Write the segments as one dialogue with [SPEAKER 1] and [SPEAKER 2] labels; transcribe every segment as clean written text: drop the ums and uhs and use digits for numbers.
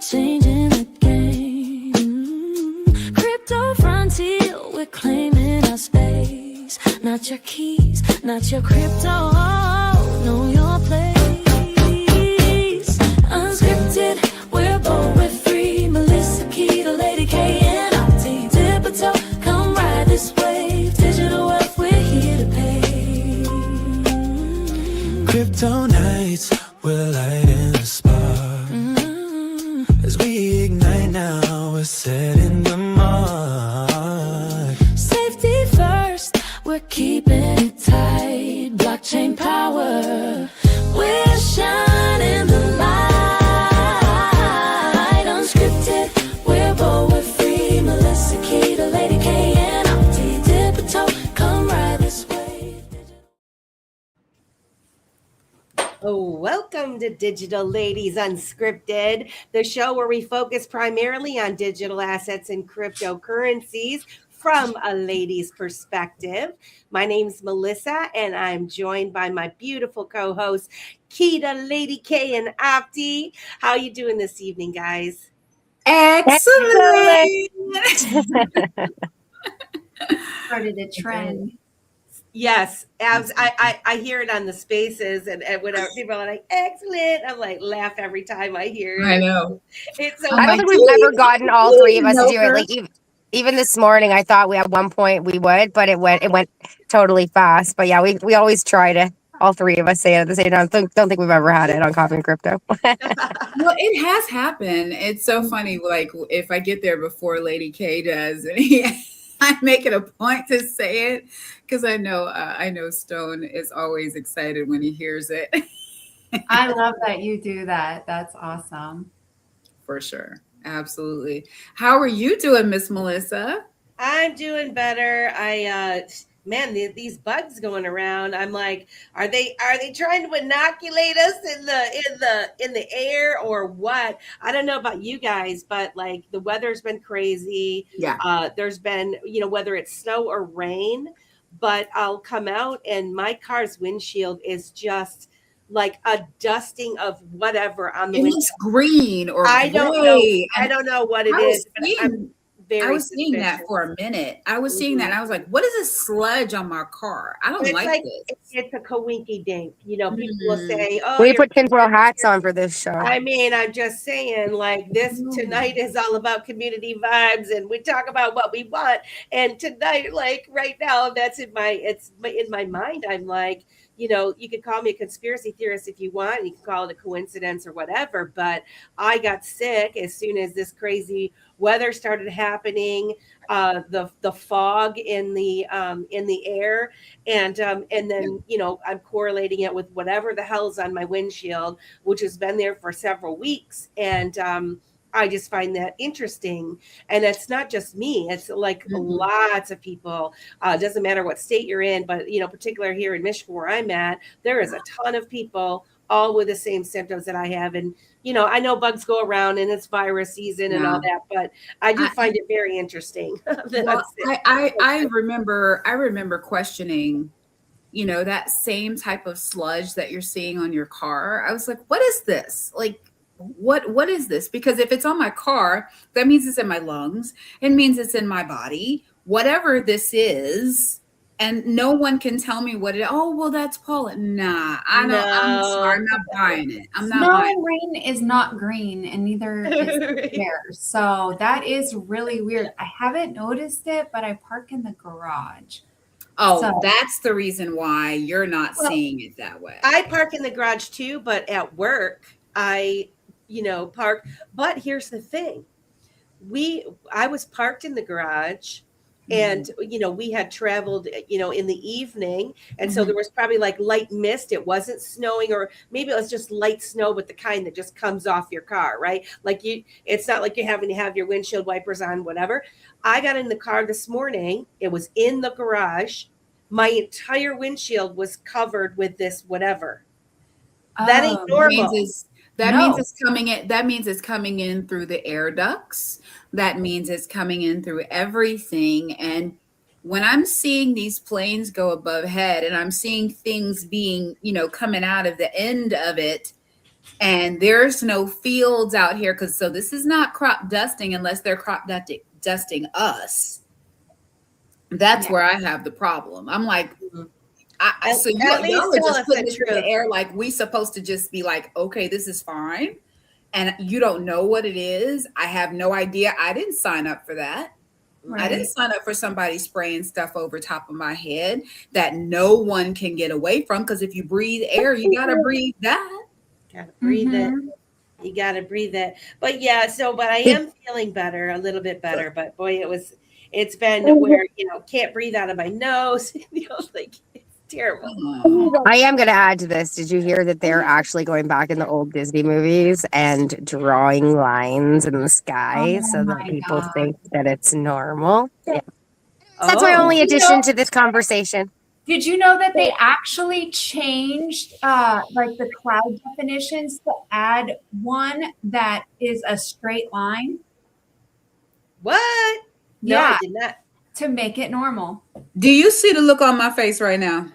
[SPEAKER 1] changing the game. Crypto frontier, we're claiming our space. Not your keys, not your crypto. Know your place. Unscripted, we're bold, we're free. Melissa, Keda, Lady K, and Opti. Dip a toe, come ride this wave. Digital wealth, we're here to pay.
[SPEAKER 2] Crypto nights, we're lighting the spark. As we ignite now, we're setting the mark.
[SPEAKER 1] Safety first, we're keeping it tight. Blockchain power, we're shining the light. Unscripted, we're bold, we're free. Melissa, Keda, Lady K, and Opti. Dip a toe, come ride this wave.
[SPEAKER 3] Oh, welcome to Digital Ladies Unscripted, the show where we focus primarily on digital assets and cryptocurrencies from a lady's perspective. My name's Melissa, and I'm joined by my beautiful co-hosts, Keda, Lady K, and Opti. How you doing this evening, guys?
[SPEAKER 4] Excellent. Started a trend.
[SPEAKER 3] Yes, I hear it on the spaces and whenever people are like, excellent, I'm like, laugh every time I hear it.
[SPEAKER 5] I know.
[SPEAKER 3] It's so
[SPEAKER 6] I don't think we've ever gotten all three of us to do it. Like even this morning, I thought we at one point we would, but it went totally fast. But yeah, we always try to all three of us say it at the same time. Don't think we've ever had it on Coffee and Crypto.
[SPEAKER 5] Well, it has happened. It's so funny. Like if I get there before Lady K does, and I make it a point to say it because I know Stone is always excited when he hears it.
[SPEAKER 4] I love that you do that. That's awesome.
[SPEAKER 5] For sure. Absolutely. How are you doing, Miss Melissa?
[SPEAKER 3] I'm doing better. Man, these bugs going around. I'm like, are they trying to inoculate us in the air or what? I don't know about you guys, but like the weather's been crazy.
[SPEAKER 5] Yeah.
[SPEAKER 3] There's been, whether it's snow or rain, but I'll come out and my car's windshield is just like a dusting of whatever on the windshield.
[SPEAKER 5] It's green or
[SPEAKER 3] I don't know. I don't know what it is.
[SPEAKER 5] I was seeing that for a minute. I was seeing that and I was like, what is this sludge on my car? I don't like this.
[SPEAKER 3] It's a coinky dink. People will say, oh,
[SPEAKER 6] we put tinfoil hats on for this show.
[SPEAKER 3] I mean, I'm just saying, like, this tonight is all about community vibes and we talk about what we want. And tonight, like right now, that's in my mind. I'm like, you could call me a conspiracy theorist if you want. You can call it a coincidence or whatever. But I got sick as soon as this crazy weather started happening. The fog in the air, and then I'm correlating it with whatever the hell's on my windshield, which has been there for several weeks, and I just find that interesting. And it's not just me. It's like lots of people. It doesn't matter what state you're in, but, particularly here in Michigan where I'm at, there is a ton of people all with the same symptoms that I have. And, I know bugs go around and it's virus season and all that, but I do find it very interesting.
[SPEAKER 5] I remember questioning, that same type of sludge that you're seeing on your car. I was like, what is this? Like, what is this? Because if it's on my car, that means it's in my lungs. It means it's in my body, whatever this is. And no one can tell me what it is. Oh, well, that's pollen. Nah, I don't. I'm sorry, I'm not buying it. I'm not buying it.
[SPEAKER 4] Rain is not green, and neither is air. So that is really weird. I haven't noticed it, but I park in the garage.
[SPEAKER 5] Oh, so that's the reason why you're not seeing it that way.
[SPEAKER 3] I park in the garage too, but at work, I park. But here's the thing. I was parked in the garage and, we had traveled, in the evening. And so there was probably like light mist. It wasn't snowing, or maybe it was just light snow, but the kind that just comes off your car, right? Like it's not like you're having to have your windshield wipers on, whatever. I got in the car this morning. It was in the garage. My entire windshield was covered with this whatever. That ain't normal.
[SPEAKER 5] That means it's coming in. That means it's coming in through the air ducts. That means it's coming in through everything. And when I'm seeing these planes go above head and I'm seeing things being, coming out of the end of it, and there's no fields out here, because so this is not crop dusting unless they're crop dusting us. That's where I have the problem. I'm like, so
[SPEAKER 3] at least
[SPEAKER 5] y'all are
[SPEAKER 3] tell
[SPEAKER 5] just
[SPEAKER 3] us
[SPEAKER 5] putting
[SPEAKER 3] the
[SPEAKER 5] it in the
[SPEAKER 3] truth.
[SPEAKER 5] air like we supposed to just be like, okay, this is fine, and you don't know what it is. I have no idea. I didn't sign up for that.
[SPEAKER 4] Right.
[SPEAKER 5] I didn't sign up for somebody spraying stuff over top of my head that no one can get away from, because if you breathe air, you gotta breathe that.
[SPEAKER 3] Gotta breathe it. You gotta breathe it. But yeah, but I am feeling better, a little bit better. But boy, it's been where, can't breathe out of my nose. Like it's terrible.
[SPEAKER 6] I am going to add to this. Did you hear that they're actually going back in the old Disney movies and drawing lines in the sky so that people think that it's normal? Yeah. That's my only addition to this conversation.
[SPEAKER 4] Did you know that they actually changed like the cloud definitions to add one that is a straight line?
[SPEAKER 3] What? No,
[SPEAKER 4] Yeah,
[SPEAKER 3] I did not.
[SPEAKER 4] to make it normal.
[SPEAKER 5] Do you see the look on my face right now?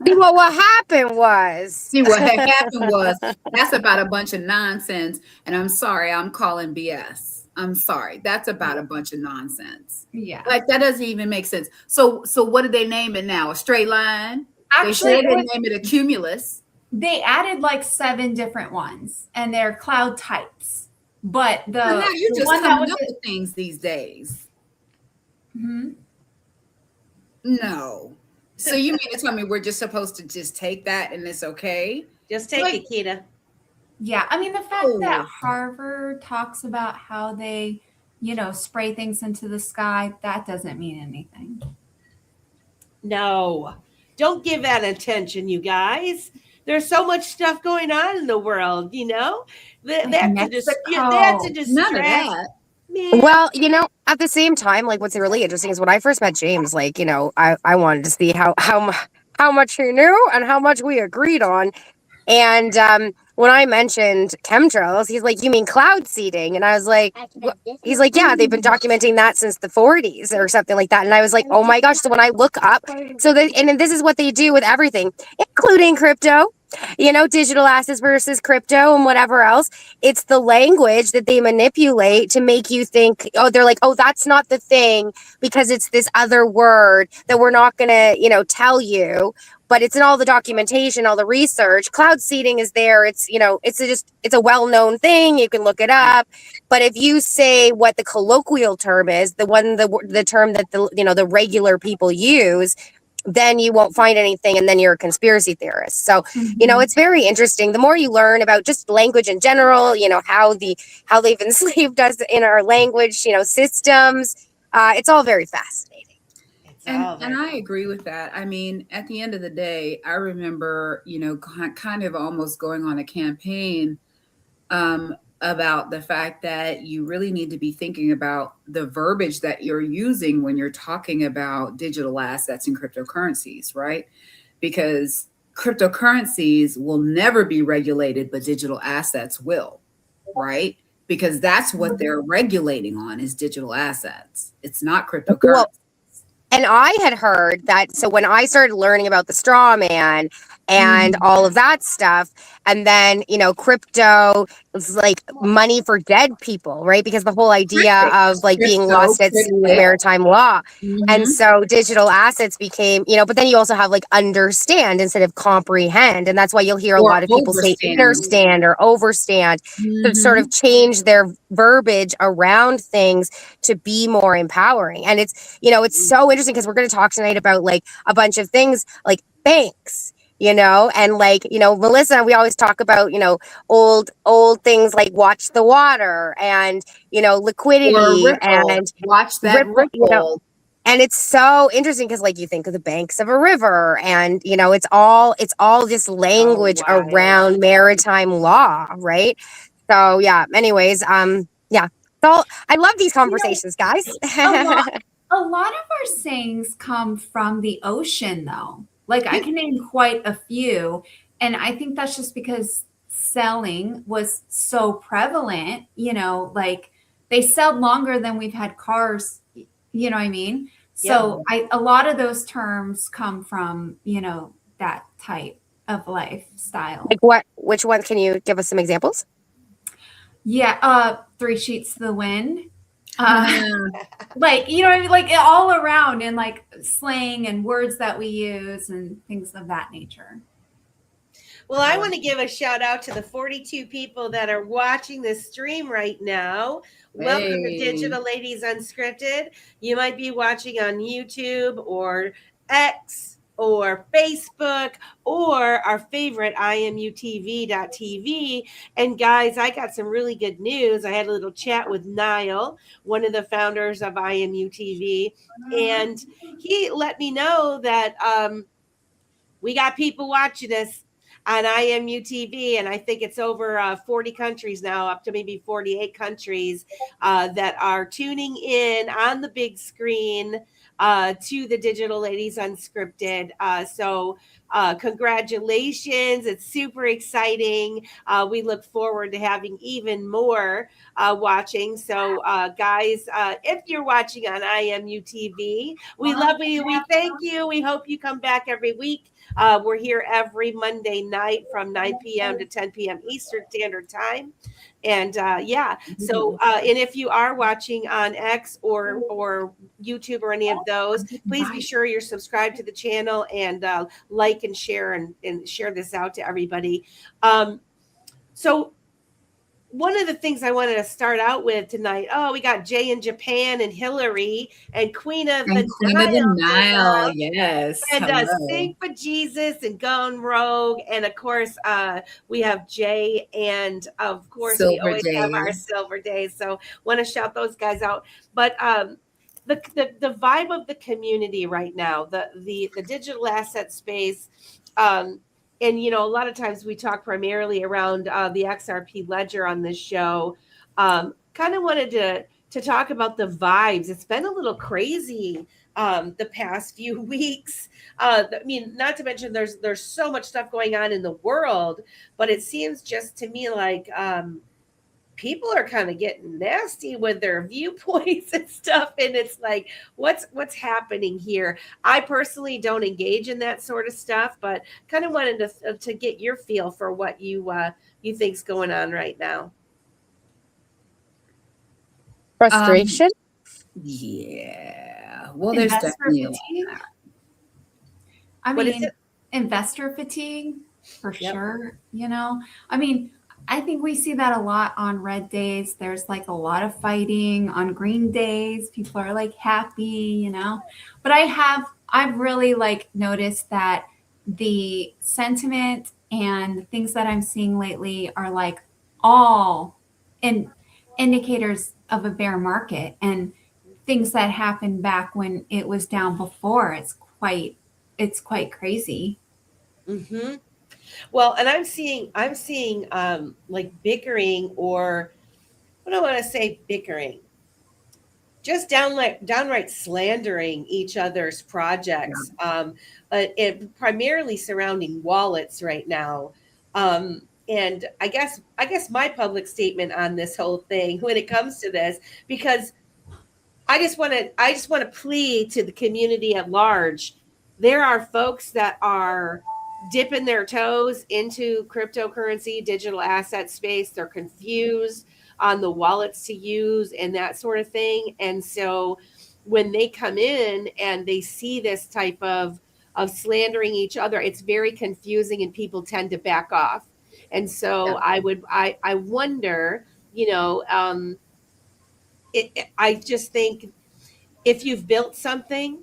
[SPEAKER 6] Well, what happened was.
[SPEAKER 5] See, what had happened was, that's about a bunch of nonsense. And I'm sorry, I'm calling BS. I'm sorry. That's about a bunch of nonsense.
[SPEAKER 4] Yeah.
[SPEAKER 5] Like, that doesn't even make sense. So what did they name it now? A straight line?
[SPEAKER 4] Actually,
[SPEAKER 5] they name it a cumulus.
[SPEAKER 4] They added like 7 different ones, and they're cloud types. But the,
[SPEAKER 5] Well, now you're
[SPEAKER 4] the
[SPEAKER 5] just
[SPEAKER 4] one that
[SPEAKER 5] coming
[SPEAKER 4] was
[SPEAKER 5] up with things these days.
[SPEAKER 4] Mhm.
[SPEAKER 5] No. So you mean to tell me we're just supposed to just take that and it's okay?
[SPEAKER 3] Just take it, Keda.
[SPEAKER 4] Yeah, I mean, the fact that Harvard talks about how they, spray things into the sky, that doesn't mean anything.
[SPEAKER 3] No, don't give that attention, you guys. There's so much stuff going on in the world, That's a distraction.
[SPEAKER 5] None of that.
[SPEAKER 3] Man.
[SPEAKER 6] Well, at the same time, like what's really interesting is when I first met James, like, I wanted to see how much he knew and how much we agreed on. And when I mentioned chemtrails, he's like, "You mean cloud seeding?" And I was like, he's like, "Yeah, they've been documenting that since the 40s or something like that." And I was like, "Oh my gosh." So when I look up, and this is what they do with everything, including crypto, digital assets versus crypto and whatever else. It's the language that they manipulate to make you think, they're like, "Oh, that's not the thing because it's this other word that we're not going to, tell you." But it's in all the documentation, all the research. Cloud seeding is there. It's, it's a well-known thing. You can look it up. But if you say what the colloquial term is, the term that the regular people use, then you won't find anything, and then you're a conspiracy theorist. So, it's very interesting. The more you learn about just language in general, how they've enslaved us in our language, systems, it's all very fascinating.
[SPEAKER 5] And I agree with that. I mean, at the end of the day, I remember, kind of almost going on a campaign about the fact that you really need to be thinking about the verbiage that you're using when you're talking about digital assets and cryptocurrencies, right? Because cryptocurrencies will never be regulated, but digital assets will, right? Because that's what they're regulating on, is digital assets. It's not cryptocurrency.
[SPEAKER 6] Well, and I had heard that, so when I started learning about the straw man and all of that stuff, and then, crypto is like money for dead people, right? Because the whole idea of like being lost at sea with maritime law. And so digital assets became, but then you also have like understand instead of comprehend. And that's why you'll hear a lot of people say understand or overstand to sort of change their verbiage around things to be more empowering. And it's, it's so interesting because we're going to talk tonight about like a bunch of things like banks, and like, Melissa, we always talk about, old things like watch the water and, liquidity and
[SPEAKER 5] watch that ripple.
[SPEAKER 6] And it's so interesting because like you think of the banks of a river and, it's all this language around maritime law. Right. So yeah, anyways, yeah. So I love these conversations, guys.
[SPEAKER 4] A lot of our sayings come from the ocean, though. Like I can name quite a few. And I think that's just because selling was so prevalent, like they sell longer than we've had cars, you know what I mean? So a lot of those terms come from, that type of lifestyle.
[SPEAKER 6] Like what? Which one? Can you give us some examples?
[SPEAKER 4] Yeah, 3 sheets to the wind. Like, you know what I mean? Like all around, and like slang and words that we use and things of that nature.
[SPEAKER 3] Well, I want to give a shout out to the 42 people that are watching this stream right now. Welcome to Digital Ladies Unscripted. You might be watching on YouTube or X or Facebook or our favorite IMUTV.tv. And guys, I got some really good news. I had a little chat with Niall, one of the founders of IMUTV, and he let me know that we got people watching us on IMUTV, and I think it's over 40 countries now, up to maybe 48 countries that are tuning in on the big screen to the Digital Ladies Unscripted. So congratulations. It's super exciting. We look forward to having even more watching. So guys, if you're watching on IMUTV, we love you. We thank you. We hope you come back every week. We're here every Monday night from 9 p.m. to 10 p.m. Eastern Standard Time. And yeah, so and if you are watching on X or YouTube or any of those, please be sure you're subscribed to the channel and like and share and share this out to everybody. So one of the things I wanted to start out with tonight, we got Jay in Japan and Hillary and Queen of the
[SPEAKER 5] Nile, yes.
[SPEAKER 3] And Sing for Jesus and Gone Rogue. And of course, we have Jay, and of course, we always have our Silver Days. So want to shout those guys out. But the vibe of the community right now, the digital asset space, and, you know, a lot of times we talk primarily around the XRP ledger on this show. Kind of wanted to talk about the vibes. It's been a little crazy the past few weeks. I mean, not to mention there's so much stuff going on in the world, but it seems just to me like people are kind of getting nasty with their viewpoints and stuff. And it's like, what's happening here? I personally don't engage in that sort of stuff, but kind of wanted to get your feel for what you think's going on right now.
[SPEAKER 6] Frustration?
[SPEAKER 5] Yeah. Well, there's definitely
[SPEAKER 4] fatigue. I mean, investor fatigue for sure. You know, I mean, I think we see that a lot on red days. There's like a lot of fighting on green days. People are like happy, you know, but I've really like noticed that the sentiment and things that I'm seeing lately are like all indicators of a bear market and things that happened back when it was down before. It's quite crazy.
[SPEAKER 3] Mm-hmm. Well, and I'm seeing like bickering, or what do I want to say, bickering, just downright slandering each other's projects, primarily surrounding wallets right now. And I guess my public statement on this whole thing when it comes to this, because I just want to plead to the community at large. There are folks that are dipping their toes into cryptocurrency, digital asset space. They're confused on the wallets to use and that sort of thing. And so when they come in and they see this type of slandering each other, it's very confusing and people tend to back off. And so I wonder, you know, I just think if you've built something,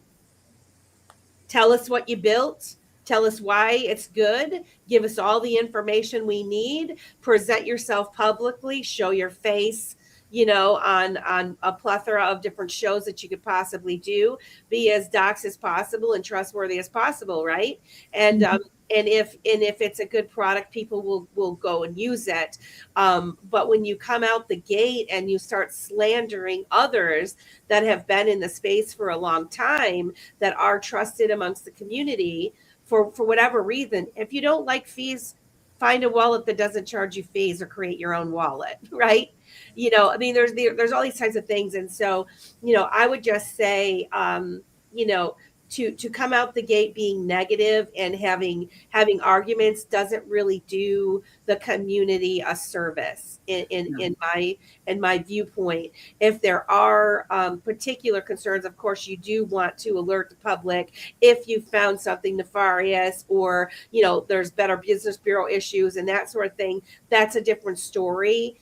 [SPEAKER 3] tell us what you built. Tell us why it's good. Give us all the information we need. Present yourself publicly. Show your face, you know, on a plethora of different shows that you could possibly do. Be as doxed as possible and trustworthy as possible, right? And and if it's a good product, people will go and use it. But when you come out the gate and you start slandering others that have been in the space for a long time, that are trusted amongst the community, for whatever reason, if you don't like fees, find a wallet that doesn't charge you fees, or create your own wallet, right? You know, I mean, there's all these types of things. And so, you know, I would just say, you know, to come out the gate being negative and having arguments doesn't really do the community a service in my viewpoint. If there are particular concerns, of course you do want to alert the public if you found something nefarious, or there's Better Business Bureau issues and that sort of thing. That's a different story.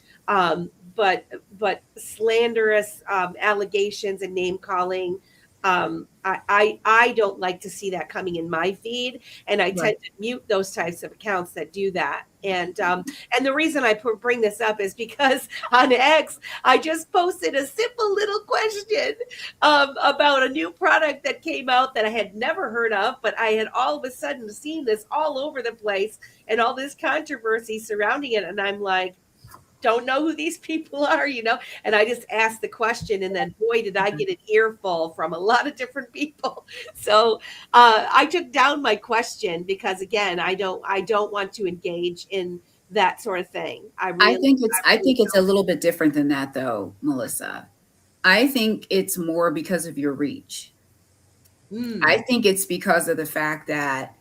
[SPEAKER 3] But slanderous allegations and name calling, I don't like to see that coming in my feed, and I tend to mute those types of accounts that do that. And the reason I bring this up is because on X, I just posted a simple little question about a new product that came out that I had never heard of, but I had all of a sudden seen this all over the place and all this controversy surrounding it, and I'm like, don't know who these people are, and I just asked the question, and then boy, did I get an earful from a lot of different people. So I took down my question because, again, I don't want to engage in that sort of thing. I think
[SPEAKER 5] it's a little bit different than that, though, Melissa. I think it's more because of your reach. I think it's because of the fact that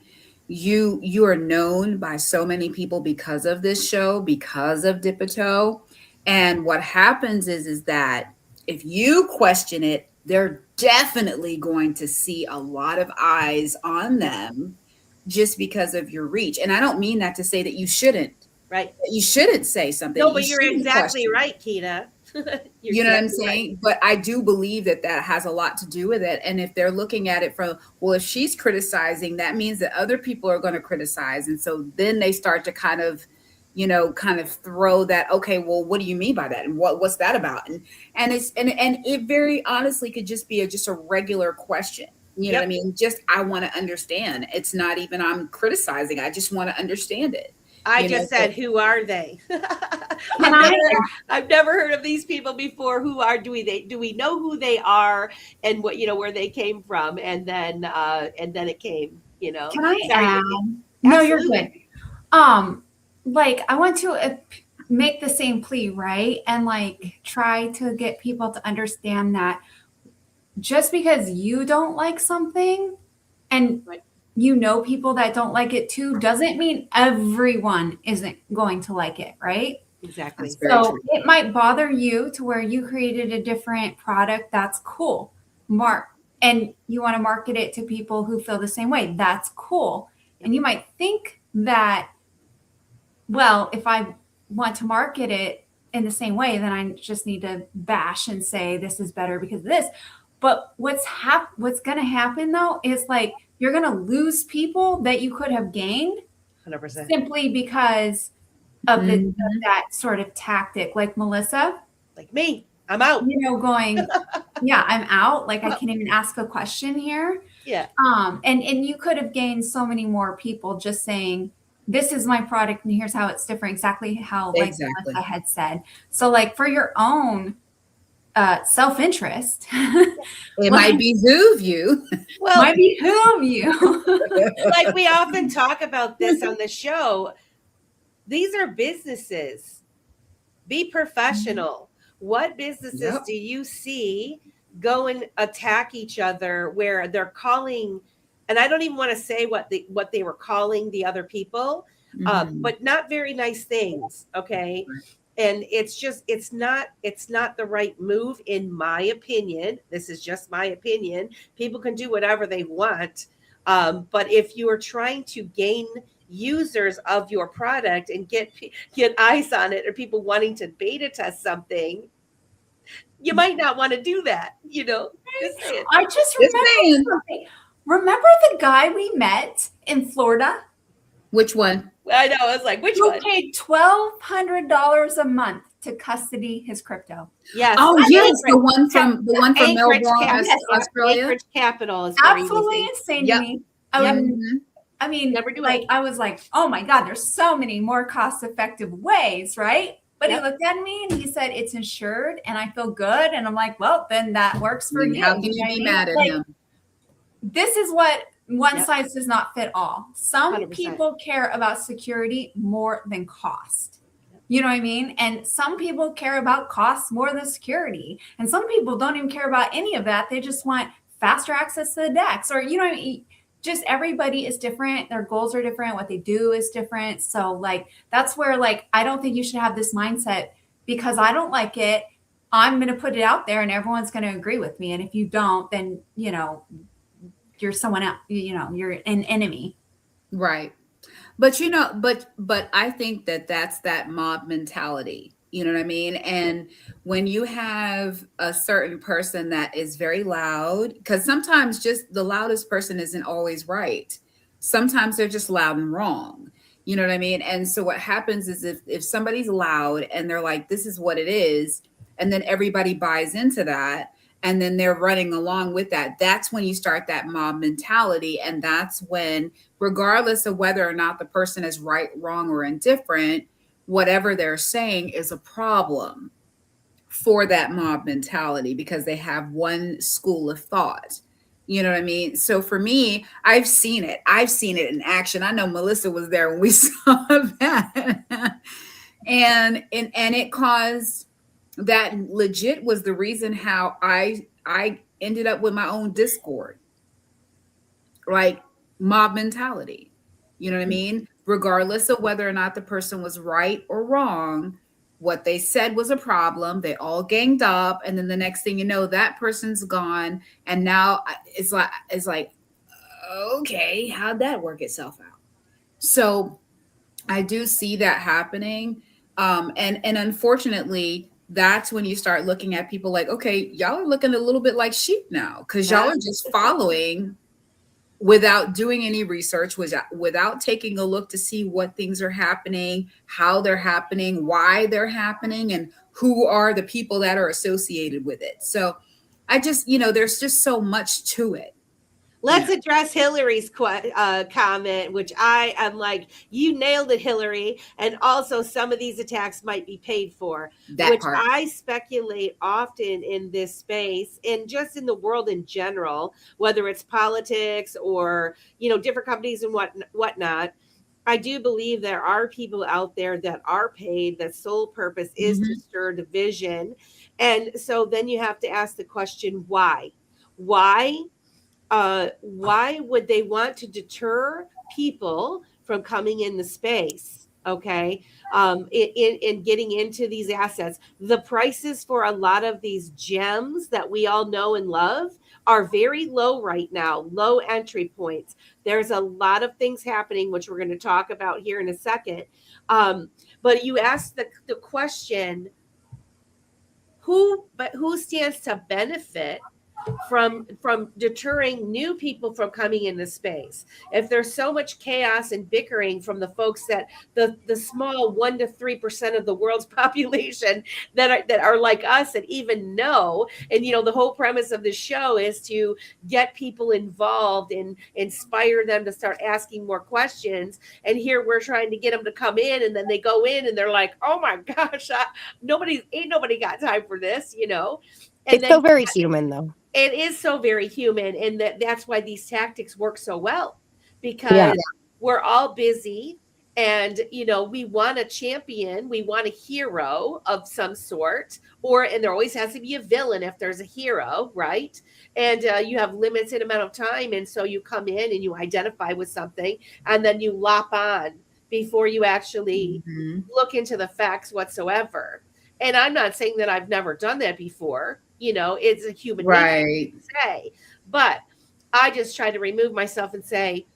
[SPEAKER 5] you are known by so many people because of this show, because of Dipito. And what happens is that if you question it, they're definitely going to see a lot of eyes on them just because of your reach. And I don't mean that to say that you shouldn't.
[SPEAKER 3] Right.
[SPEAKER 5] You shouldn't say something.
[SPEAKER 3] No, but you're exactly right, Keda.
[SPEAKER 5] You know what I'm saying? Right. But I do believe that has a lot to do with it. And if they're looking at it from, well, if she's criticizing, that means that other people are going to criticize. And so then they start to kind of throw that, okay, well, what do you mean by that? And what's that about? And it very honestly could just be just a regular question. You know what I mean? Just, I want to understand. It's not even I'm criticizing. I just want to understand it.
[SPEAKER 3] I just said, who are they? I've never heard of these people before. Who do we know who they are and what, where they came from? And then it came, Can
[SPEAKER 4] I add? No, you're good. I want to make the same plea, right? And try to get people to understand that just because you don't like something and people that don't like it too, doesn't mean everyone isn't going to like it, right?
[SPEAKER 3] Exactly.
[SPEAKER 4] So it might bother you to where you created a different product. That's cool. And you want to market it to people who feel the same way. That's cool. And you might think that, well, if I want to market it in the same way, then I just need to bash and say this is better because of this. But what's going to happen though is you're going to lose people that you could have gained
[SPEAKER 3] 100%
[SPEAKER 4] simply because of that sort of tactic. Like Melissa,
[SPEAKER 3] like me, I'm out.
[SPEAKER 4] Going, yeah, I'm out. I can't even ask a question here.
[SPEAKER 3] Yeah.
[SPEAKER 4] And you could have gained so many more people just saying, this is my product and here's how it's different. Exactly how Melissa had said. So for your own self-interest,
[SPEAKER 5] it might behoove you.
[SPEAKER 3] Well,
[SPEAKER 4] might behoove you.
[SPEAKER 3] We often talk about this on the show. These are businesses. Be professional. What businesses do you see go and attack each other where they're calling, and I don't even want to say what they were calling the other people, but not very nice things. Okay. And it's not the right move, in my opinion. This is just my opinion. People can do whatever they want. But if you are trying to gain users of your product and get eyes on it, or people wanting to beta test something, you might not want to do that.
[SPEAKER 4] I just remember the guy we met in Florida.
[SPEAKER 5] Which one?
[SPEAKER 3] I know. I was like, which one?
[SPEAKER 4] Who paid $1,200 a month to custody his crypto?
[SPEAKER 3] Yes.
[SPEAKER 5] Oh, yes, the one from
[SPEAKER 3] Anchorage,
[SPEAKER 5] Melbourne, Australia.
[SPEAKER 3] Anchorage Capital is
[SPEAKER 4] absolutely insane to me. I mean,
[SPEAKER 3] never do
[SPEAKER 4] I was like, oh my God, there's so many more cost-effective ways, right? But he looked at me and he said, it's insured and I feel good. And I'm like, well, then that works for you.
[SPEAKER 5] How can you be mad at him?
[SPEAKER 4] This is what one size does not fit all. Some
[SPEAKER 3] 100%.
[SPEAKER 4] people care about security more than cost. You know what I mean? And some people care about cost more than security. And some people don't even care about any of that. They just want faster access to the decks, or, you know what I mean? Just everybody is different. Their goals are different. What they do is different. So like, that's where like, I don't think you should have this mindset because I don't like it. I'm going to put it out there and everyone's going to agree with me. And if you don't, then, you know, you're someone else, you know, you're an enemy.
[SPEAKER 5] Right. But, you know, but I think that that's that mob mentality. You know what I mean? And when you have a certain person that is very loud, because sometimes just the loudest person isn't always right. Sometimes they're just loud and wrong. You know what I mean? And so what happens is if somebody's loud and they're like, this is what it is, and then everybody buys into that, and then they're running along with that, that's when you start that mob mentality. And that's when, regardless of whether or not the person is right, wrong, or indifferent, whatever they're saying is a problem for that mob mentality because they have one school of thought. You know what I mean? So for me, I've seen it. I've seen it in action. I know Melissa was there when we saw that. and it caused, that legit was the reason how I ended up with my own Discord. Like mob mentality. You know what I mean? Regardless of whether or not the person was right or wrong, what they said was a problem. They all ganged up, and then the next thing you know, that person's gone, and now it's like, okay, how'd that work itself out? So I do see that happening, and unfortunately, that's when you start looking at people like, okay, y'all are looking a little bit like sheep now because y'all are just following without doing any research, without taking a look to see what things are happening, how they're happening, why they're happening, and who are the people that are associated with it. So I just, you know, there's just so much to it.
[SPEAKER 3] Let's address Hillary's comment, which I am like, you nailed it, Hillary. And also some of these attacks might be paid for, which I speculate often in this space and just in the world in general, whether it's politics or, you know, different companies and whatnot. I do believe there are people out there that are paid, that sole purpose is to stir division. And so then you have to ask the question, why? Why would they want to deter people from coming in the space? Okay. In getting into these assets, the prices for a lot of these gems that we all know and love are very low right now, low entry points. There's a lot of things happening, which we're going to talk about here in a second. But you asked the question, who stands to benefit from deterring new people from coming into space? If there's so much chaos and bickering from the folks that the small 1% to 3% of the world's population that are like us and even know, and you know, the whole premise of this show is to get people involved and inspire them to start asking more questions. And here we're trying to get them to come in, and then they go in and they're like, oh my gosh, nobody got time for this, you know. And
[SPEAKER 6] it's so very human though.
[SPEAKER 3] It is so very human, and that's why these tactics work so well, because we're all busy, and you know, we want a champion, we want a hero of some sort, and there always has to be a villain if there's a hero, right? And you have limited amount of time, and so you come in and you identify with something, and then you lop on before you actually look into the facts whatsoever. And I'm not saying that I've never done that before. You know, it's a human nature to say, but I just try to remove myself and say,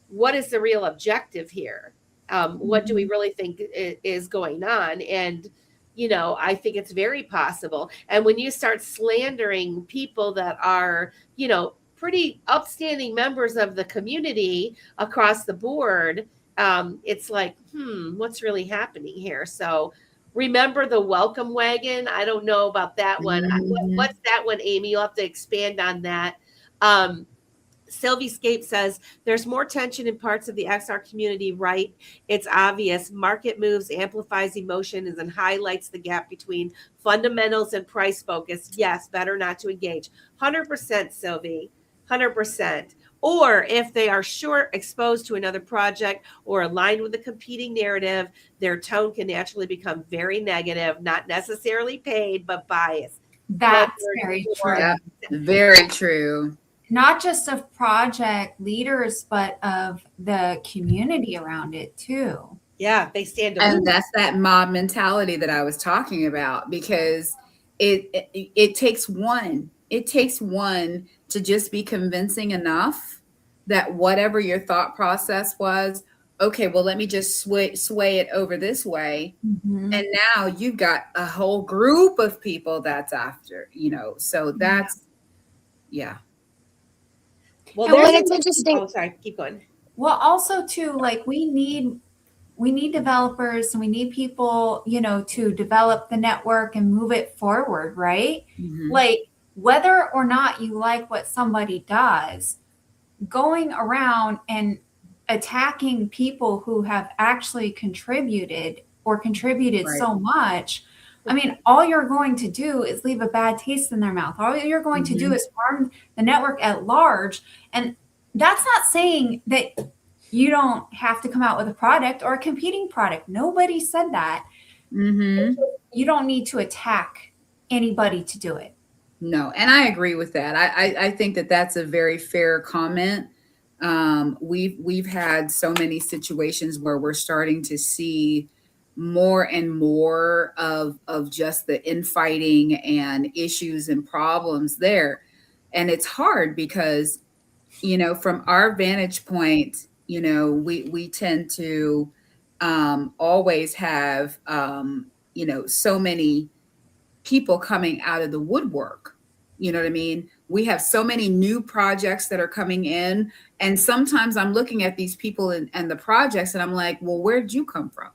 [SPEAKER 3] what is the real objective here? What do we really think is going on? And, you know, I think it's very possible. And when you start slandering people that are, you know, pretty upstanding members of the community across the board, it's like, what's really happening here? So remember the welcome wagon? I don't know about that one. What's that one, Amy? You'll have to expand on that. Sylvie Scape says, there's more tension in parts of the XR community, right? It's obvious. Market moves, amplifies emotions, and highlights the gap between fundamentals and price focus. Yes, better not to engage. 100%, Sylvie. 100%. Or if they are exposed to another project or aligned with a competing narrative, their tone can naturally become very negative, not necessarily paid, but biased.
[SPEAKER 4] That's very true.
[SPEAKER 5] Very true.
[SPEAKER 4] not just of project leaders, but of the community around it too.
[SPEAKER 3] Yeah, they stand
[SPEAKER 5] And
[SPEAKER 3] aloof.
[SPEAKER 5] that's that mob mentality that I was talking about, because it takes one. It takes one to just be convincing enough that whatever your thought process was, okay, well, let me just sway it over this way. And now you've got a whole group of people that's after, so that's, yeah.
[SPEAKER 3] Well,
[SPEAKER 6] And when
[SPEAKER 3] there's
[SPEAKER 6] it's interesting,
[SPEAKER 3] oh, sorry, keep going.
[SPEAKER 4] Well, also too, like we need developers and we need people, to develop the network and move it forward, right? Like whether or not you like what somebody does, going around and attacking people who have actually contributed
[SPEAKER 5] Right.
[SPEAKER 4] so much, I mean, all you're going to do is leave a bad taste in their mouth. All you're going to do is harm the network at large. And that's not saying that you don't have to come out with a product or a competing product. Nobody said that. You don't need to attack anybody to do it.
[SPEAKER 5] No, and I agree with that. I think that that's a very fair comment. We've had so many situations where we're starting to see more and more of just the infighting and issues and problems there. And it's hard because, from our vantage point, we tend to always have, so many people coming out of the woodwork. You know what I mean? We have so many new projects that are coming in. And sometimes I'm looking at these people and the projects and I'm like, well, where'd you come from?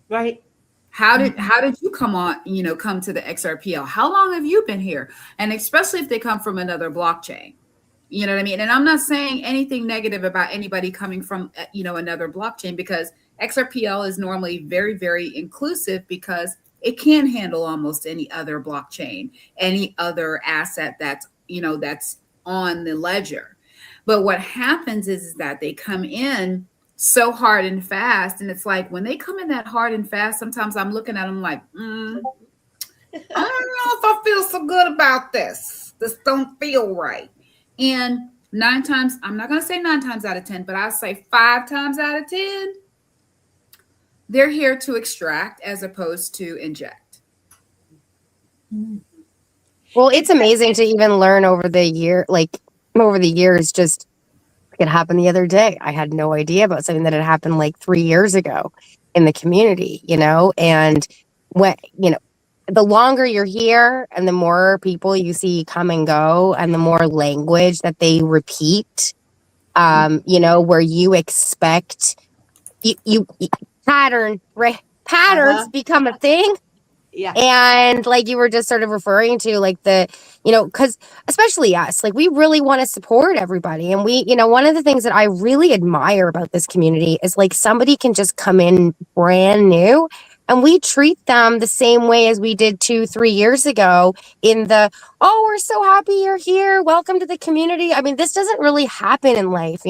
[SPEAKER 3] Right.
[SPEAKER 5] How did you come on, come to the XRPL? How long have you been here? And especially if they come from another blockchain, you know what I mean? And I'm not saying anything negative about anybody coming from, another blockchain, because XRPL is normally very, very inclusive because it can handle almost any other blockchain, any other asset that's on the ledger. But what happens is that they come in so hard and fast. And it's like when they come in that hard and fast, sometimes I'm looking at them like, I don't know if I feel so good about this. This don't feel right. And 9 times, I'm not going to say 9 times out of 10, but I'll say 5 times out of 10, they're here to extract as opposed to inject.
[SPEAKER 6] well, it's amazing to even learn over the years. Just it happened the other day. I had no idea about something that had happened like 3 years ago in the community, and when, the longer you're here and the more people you see come and go and the more language that they repeat, where you expect you patterns become a thing.
[SPEAKER 3] Yeah.
[SPEAKER 6] And like you were just sort of referring to, like because especially us, like we really want to support everybody. And we, one of the things that I really admire about this community is like somebody can just come in brand new and we treat them the same way as we did 2-3 years ago we're so happy you're here. Welcome to the community. I mean, this doesn't really happen in life.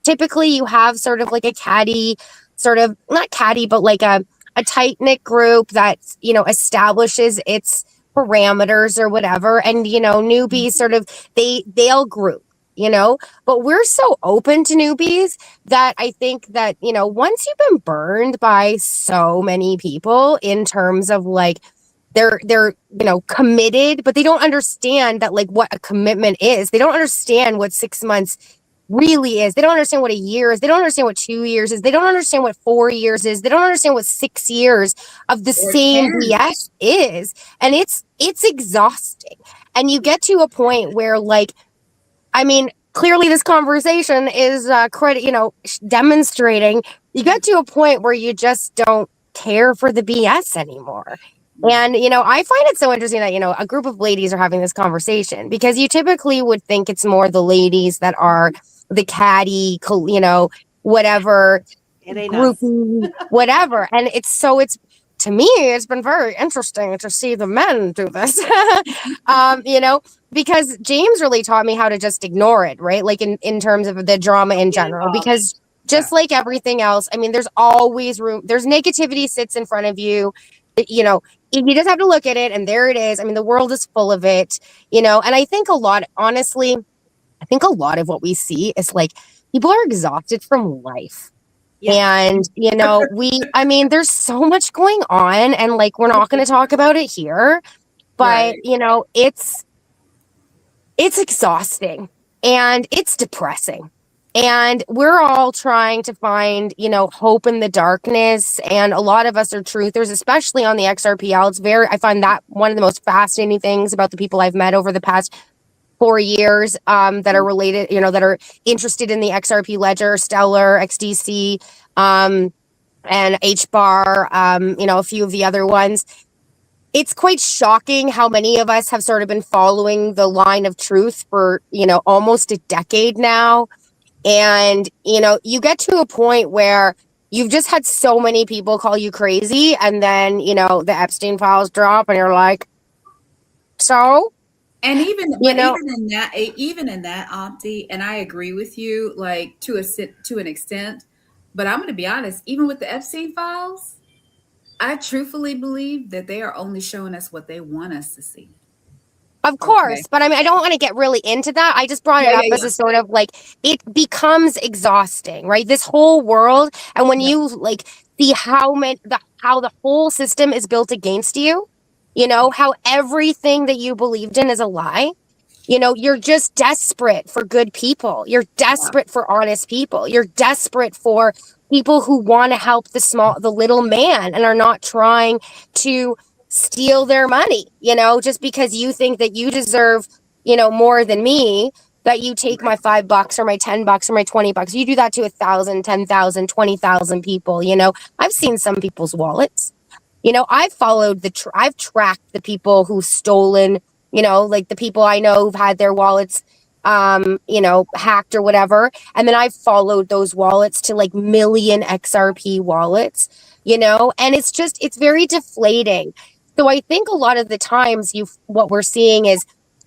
[SPEAKER 6] Typically you have sort of like a caddy, sort of not caddy, but like a tight-knit group that, establishes its parameters or whatever. And, newbies sort of, they'll group, but we're so open to newbies that I think that, once you've been burned by so many people in terms of like, they're committed, but they don't understand that like what a commitment is. They don't understand what 6 months really is. They don't understand what a year is. They don't understand what 2 years is. They don't understand what 4 years is. They don't understand what 6 years of the same BS is. And it's exhausting. And you get to a point where, like, I mean, clearly this conversation is demonstrating you get to a point where you just don't care for the BS anymore. And, I find it so interesting that, a group of ladies are having this conversation, because you typically would think it's more the ladies that are the catty, whatever, groupie, whatever. And it's to me, it's been very interesting to see the men do this, because James really taught me how to just ignore it, right? Like in terms of the drama in general, because just like everything else, I mean, there's always room. There's negativity sits in front of you, you just have to look at it and there it is. I mean, the world is full of it, and I think a lot, honestly, I think a lot of what we see is like people are exhausted from life.
[SPEAKER 3] Yeah.
[SPEAKER 6] And, you know, I mean, there's so much going on, and like, we're not going to talk about it here, but,
[SPEAKER 5] Right.
[SPEAKER 6] you know, it's exhausting and it's depressing. And we're all trying to find, you know, hope in the darkness. And a lot of us are truthers, especially on the XRPL. I find that one of the most fascinating things about the people I've met over the past 4 years that are related, you know, that are interested in the XRP ledger, Stellar, XDC, and HBAR, you know, a few of the other ones. It's quite shocking how many of us have sort of been following the line of truth for, you know, almost a decade now. And, you know, you get to a point where you've just had so many people call you crazy, and then, you know, the Epstein files drop and you're like, so?
[SPEAKER 5] And even,
[SPEAKER 6] You know,
[SPEAKER 5] even in that, Opti, and I agree with you, like to an extent. But I'm going to be honest, even with the Epstein files, I truthfully believe that they are only showing us what they want us to see.
[SPEAKER 6] of course, but I mean, I don't want to get really into that. I just brought it up as a sort of like, it becomes exhausting, right? This whole world, and when you like see how the whole system is built against you, you know, how everything that you believed in is a lie. You know, you're just desperate for good people. You're desperate for honest people. You're desperate for people who want to help the little man and are not trying to steal their money, you know, just because you think that you deserve, you know, more than me, that you take my $5 or my $10 or my $20. You do that to 1,000, 10,000, 20,000 people. You know, I've seen some people's wallets. You know, I've followed I've tracked the people who've stolen, you know, like the people I know who've had their wallets, you know, hacked or whatever. And then I've followed those wallets to like million XRP wallets, you know, and it's very deflating. So I think a lot of the times what we're seeing is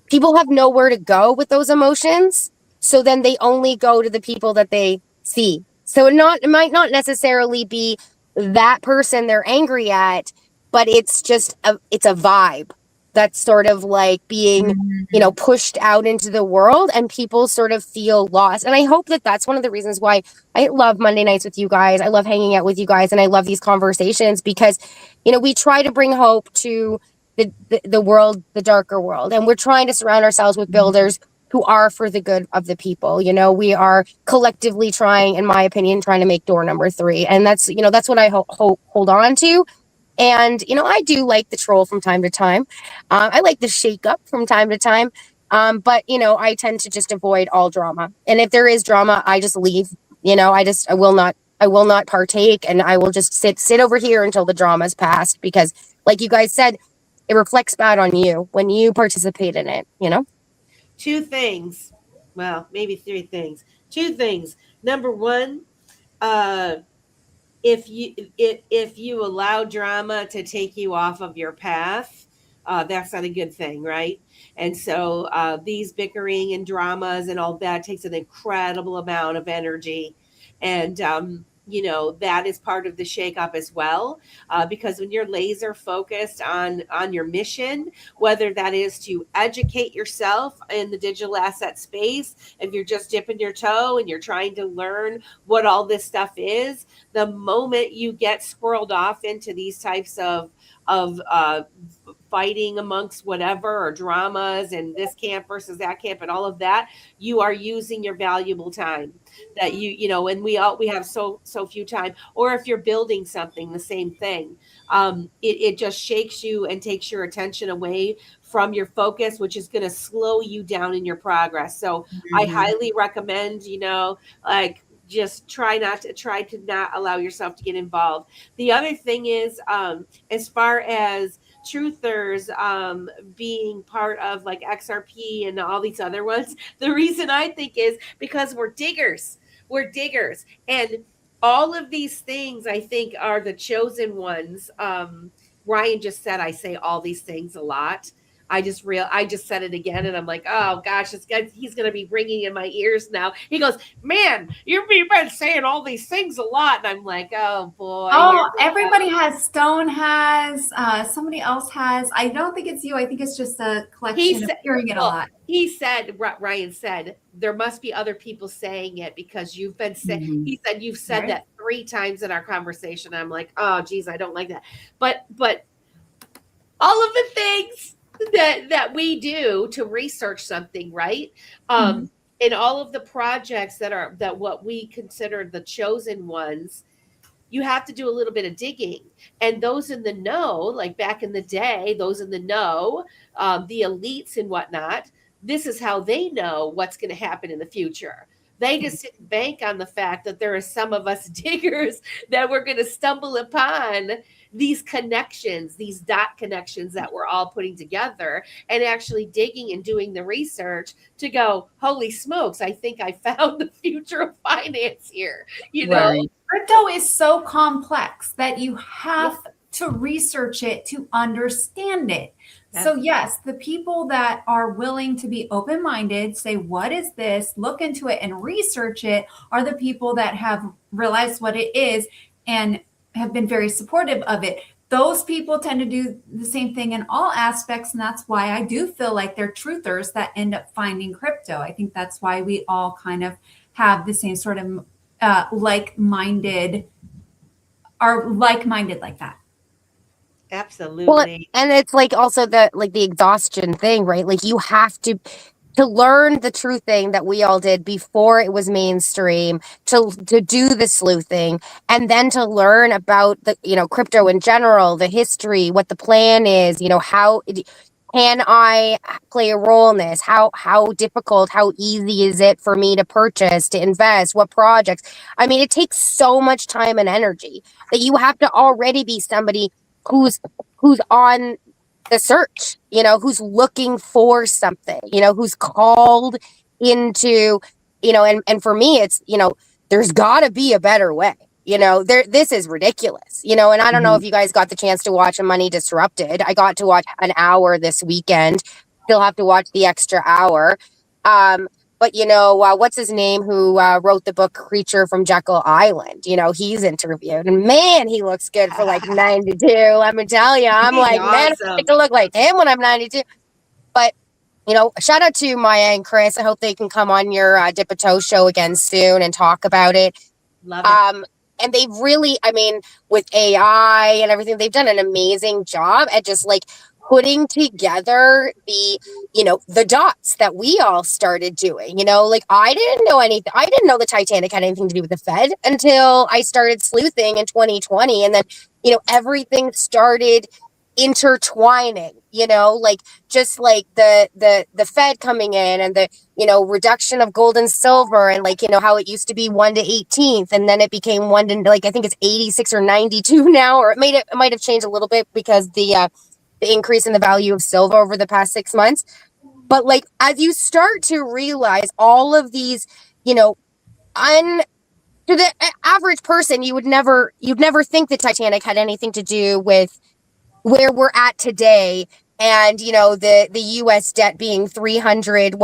[SPEAKER 6] people have nowhere to go with those emotions. So then they only go to the people that they see. So it might not necessarily be that person they're angry at, but it's a vibe that's sort of like being, you know, pushed out into the world, and people sort of feel lost. And I hope that that's one of the reasons why I love Monday nights with you guys. I love hanging out with you guys, and I love these conversations because, you know, we try to bring hope to the world, the darker world, and we're trying to surround ourselves with builders who are for the good of the people. You know, we are collectively trying, in my opinion, trying to make door number 3. And that's, you know, that's what I hold on to. And, you know, I do like the troll from time to time. I like the shake up from time to time. But, you know, I tend to just avoid all drama. And if there is drama, I just leave. You know, I will not partake, and I will just sit over here until the drama's passed, because like you guys said, it reflects bad on you when you participate in it, you know?
[SPEAKER 3] 2 things. Well, maybe 3 things. 2 things. Number 1, if you allow drama to take you off of your path, that's not a good thing, right? And so these bickering and dramas and all that takes an incredible amount of energy. And you know, that is part of the shakeup as well, because when you're laser focused on your mission, whether that is to educate yourself in the digital asset space, if you're just dipping your toe and you're trying to learn what all this stuff is, the moment you get squirreled off into these types of fighting amongst whatever, or dramas and this camp versus that camp and all of that, you are using your valuable time that you know, and we have so few time. Or if you're building something, the same thing. It just shakes you and takes your attention away from your focus, which is going to slow you down in your progress. So I highly recommend, you know, like, just try to not allow yourself to get involved. The other thing is, as far as truthers being part of like XRP and all these other ones, the reason I think is because we're diggers. And all of these things, I think, are the chosen ones. Ryan just said I say all these things a lot. I just said it again, and I'm like, oh gosh, this guy, he's gonna be ringing in my ears now. He goes, man, you've been saying all these things a lot, and I'm like, oh boy.
[SPEAKER 4] Oh, everybody has. Stone has. Somebody else has. I don't think it's you. I think it's just a collection of hearing it a lot.
[SPEAKER 3] He said, Ryan said, there must be other people saying it because you've been saying. He said you've said that 3 times in our conversation. I'm like, oh geez, I don't like that. But all of the things that we do to research something, right? And all of the projects that what we consider the chosen ones, you have to do a little bit of digging. And those in the know, like back in the day, those in the know, the elites and whatnot, this is how they know what's going to happen in the future. They just sit and bank on the fact that there are some of us diggers that we're going to stumble upon these connections, these dot connections that we're all putting together, and actually digging and doing the research to go, holy smokes, I think I found the future of finance here. You know,
[SPEAKER 4] crypto is so complex that you have to research it to understand it. So yes, the people that are willing to be open-minded, say, what is this? Look into it and research it, are the people that have realized what it is and have been very supportive of it. Those people tend to do the same thing in all aspects. And that's why I do feel like they're truthers that end up finding crypto. I think that's why we all kind of have the same sort of like-minded like that.
[SPEAKER 3] Absolutely.
[SPEAKER 6] Well, and it's like also the exhaustion thing, right? Like you have to learn the true thing that we all did before it was mainstream, to do the sleuthing, and then to learn about the, crypto in general, the history, what the plan is, how can I play a role in this? How difficult, how easy is it for me to purchase, to invest, what projects? I mean, it takes so much time and energy that you have to already be somebody who's on the search, who's looking for something, who's called into, and for me, it's, there's gotta be a better way, this is ridiculous, and I don't know if you guys got the chance to watch Money Disrupted. I got to watch an hour this weekend, still have to watch the extra hour. But, what's his name who wrote the book Creature from Jekyll Island? He's interviewed. And, man, he looks good for, 92. Let me tell you. I'm like, man, I like to look like him when I'm 92. But, shout out to Maya and Chris. I hope they can come on your Dip a Toe show again soon and talk about it.
[SPEAKER 3] Love it.
[SPEAKER 6] And they've really, with AI and everything, they've done an amazing job at just, putting together the dots that we all started doing. I didn't know anything. I didn't know the Titanic had anything to do with the Fed until I started sleuthing in 2020. And then, everything started intertwining, just like the Fed coming in and the, reduction of gold and silver, and how it used to be 1 to 18th. And then it became 1 to, I think it's 86 or 92 now, or it might have changed a little bit because the increase in the value of silver over the past 6 months. But as you start to realize all of these, to the average person, you'd never think the Titanic had anything to do with where we're at today. And, the US debt being 300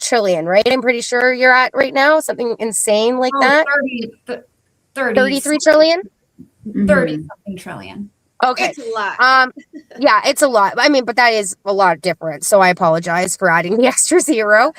[SPEAKER 6] trillion, right? I'm pretty sure you're at right now, something insane like that. 33 trillion?
[SPEAKER 4] 30 something trillion.
[SPEAKER 6] Okay.
[SPEAKER 3] It's a lot.
[SPEAKER 6] Yeah, it's a lot. But that is a lot different. So I apologize for adding the extra zero.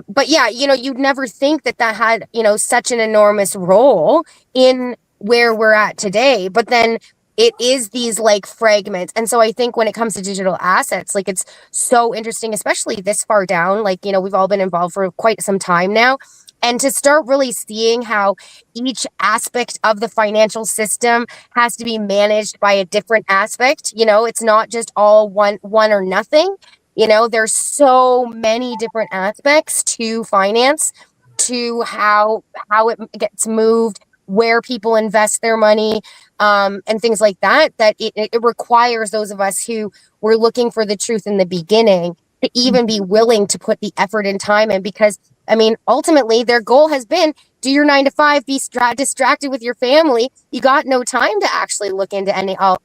[SPEAKER 6] But yeah, you'd never think that had, such an enormous role in where we're at today. But then it is these fragments. And so I think when it comes to digital assets, it's so interesting, especially this far down, we've all been involved for quite some time now. And to start really seeing how each aspect of the financial system has to be managed by a different aspect. It's not just all one or nothing. There's so many different aspects to finance, to how it gets moved, where people invest their money, and things like that it requires those of us who were looking for the truth in the beginning to even be willing to put the effort and time in, because ultimately their goal has been do your 9 to 5, be distracted with your family. You got no time to actually look into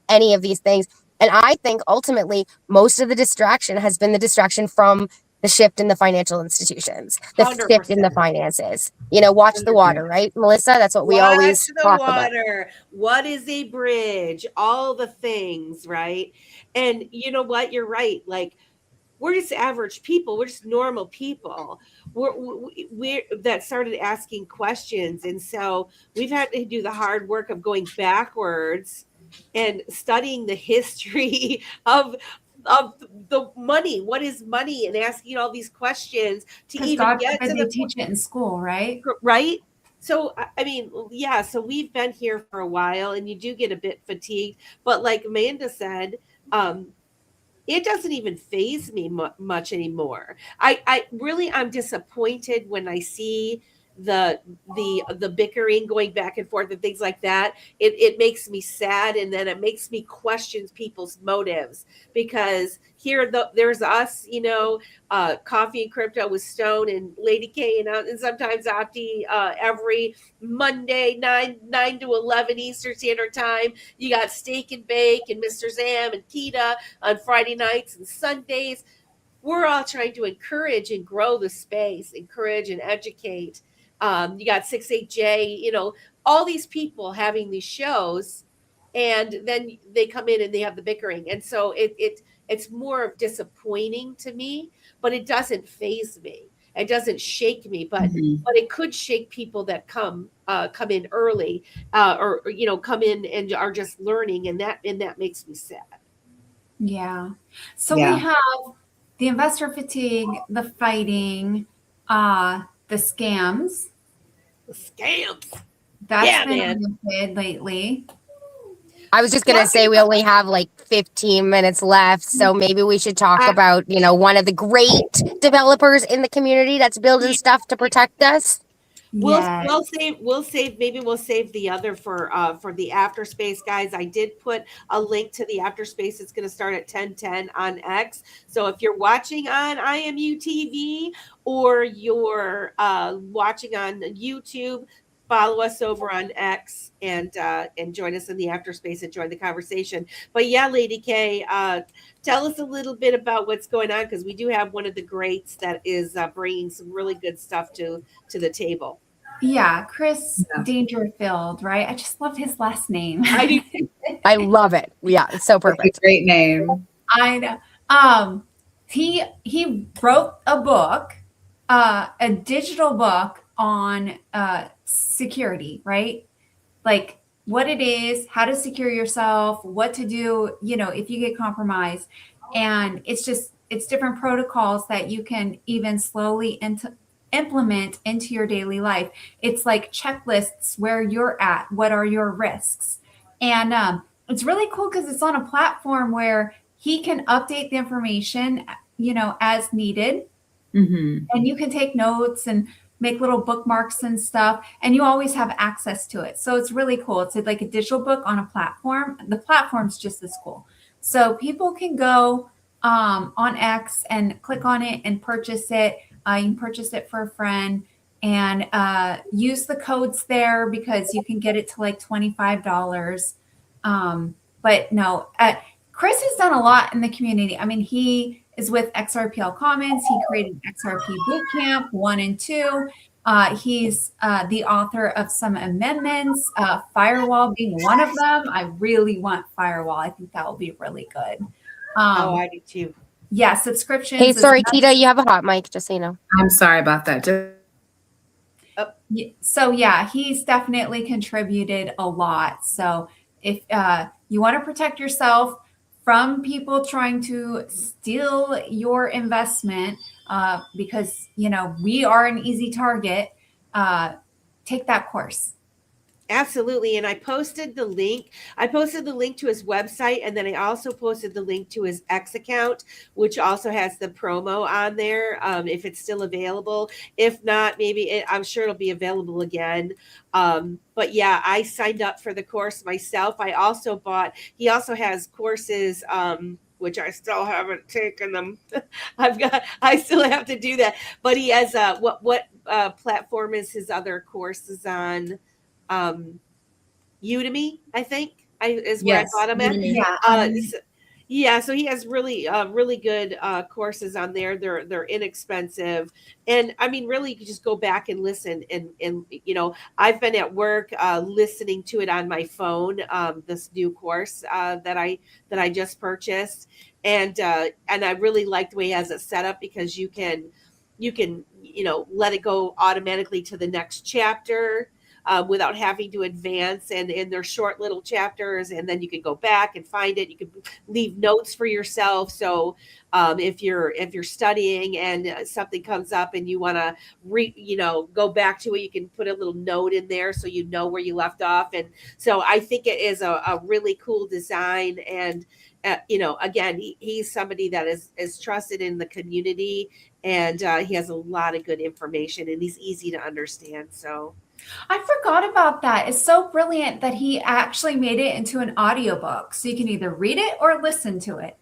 [SPEAKER 6] any of these things. And I think ultimately most of the distraction has been the distraction from the shift in the financial institutions, the shift in the
[SPEAKER 3] 100%.
[SPEAKER 6] finances. Watch the water, right, Melissa? That's what we
[SPEAKER 3] Watch
[SPEAKER 6] always
[SPEAKER 3] the
[SPEAKER 6] talk about.
[SPEAKER 3] water. What is a bridge? All the things, right? And you know what? You're right. Like, we're just average people. We're just normal people. We're that started asking questions, and so we've had to do the hard work of going backwards and studying the history of the money. What is money? And asking all these questions to
[SPEAKER 4] Because
[SPEAKER 3] even
[SPEAKER 4] God
[SPEAKER 3] get
[SPEAKER 4] forbid
[SPEAKER 3] to
[SPEAKER 4] they
[SPEAKER 3] the
[SPEAKER 4] teach it in school, right?
[SPEAKER 3] right. So I mean, yeah. So we've been here for a while, and you do get a bit fatigued. But like Amanda said, it doesn't even faze me much anymore. I really, I'm disappointed when I see the bickering going back and forth and things like that. It makes me sad, and then it makes me question people's motives, because here there's us, Coffee and Crypto with Stone and Lady K, and sometimes Opti, every Monday 9 to 11 Eastern Standard Time. You got Steak and Bake and Mr. Zam and Keda on Friday nights and Sundays. We're all trying to encourage and grow the space, encourage and educate. You got 68J, all these people having these shows, and then they come in and they have the bickering. And so it's more of disappointing to me, but it doesn't faze me. It doesn't shake me, but it could shake people that come in early, or come in and are just learning, and that makes me sad.
[SPEAKER 4] Yeah. So we have the investor fatigue, the fighting, the scams.
[SPEAKER 3] The scams.
[SPEAKER 4] That's been limited lately.
[SPEAKER 6] I was just going to say we only have like 15 minutes left, so maybe we should talk about, one of the great developers in the community that's building stuff to protect us.
[SPEAKER 3] We'll save maybe we'll save the other for the after space, guys. I did put a link to the after space. It's going to start at 10:10 on X. So if you're watching on IMUTV or you're watching on YouTube, follow us over on X and join us in the after space and join the conversation. But yeah, Lady K, tell us a little bit about what's going on, because we do have one of the greats that is bringing some really good stuff to the table.
[SPEAKER 4] Yeah, Chris Dangerfield, right? I just love his last name.
[SPEAKER 6] I love it. Yeah, it's so perfect.
[SPEAKER 5] It's a great name.
[SPEAKER 4] I know. He wrote a book, a digital book on security, right? Like what it is, how to secure yourself, what to do, if you get compromised. And it's different protocols that you can even slowly implement into your daily life. It's like checklists where you're at, what are your risks. And it's really cool because it's on a platform where he can update the information, as needed. And you can take notes and make little bookmarks and stuff, and you always have access to it. So it's really cool. It's like a digital book on a platform. The platform's just as cool. So people can go on X and click on it and purchase it. You can purchase it for a friend and use the codes there, because you can get it to like $25. But no, Chris has done a lot in the community. I mean, he is with XRPL Commons. He created XRP Bootcamp 1 and 2. He's the author of some amendments, Firewall being one of them. I really want Firewall. I think that will be really good.
[SPEAKER 3] I do too.
[SPEAKER 4] Yeah, subscriptions.
[SPEAKER 6] Hey, sorry, Keda, you have a hot mic, just so you know.
[SPEAKER 5] I'm sorry about that.
[SPEAKER 4] So yeah, he's definitely contributed a lot. So if you want to protect yourself from people trying to steal your investment, because we are an easy target, take that course.
[SPEAKER 3] Absolutely. And I posted the link. To his website, and then I also posted the link to his X account, which also has the promo on there, if it's still available. If not, I'm sure it'll be available again. But yeah, I signed up for the course myself. He also has courses, which I still haven't taken them. I still have to do that. But he has what platform is his other courses on? Udemy, I think, is where I bought him at.
[SPEAKER 4] Yeah.
[SPEAKER 3] Yeah, so he has really good courses on there. They're inexpensive, and I mean, really, you can just go back and listen. And I've been at work listening to it on my phone. This new course that I just purchased, and I really like the way he has it set up because you can let it go automatically to the next chapter. Without having to advance, and they're short little chapters, and then you can go back and find it. You can leave notes for yourself. So if you're studying and something comes up and you want to go back to it, you can put a little note in there so you know where you left off. And so I think it is a really cool design. And again, he's somebody that is trusted in the community, and he has a lot of good information, and he's easy to understand. So
[SPEAKER 4] I forgot about that. It's so brilliant that he actually made it into an audiobook. So you can either read it or listen to it.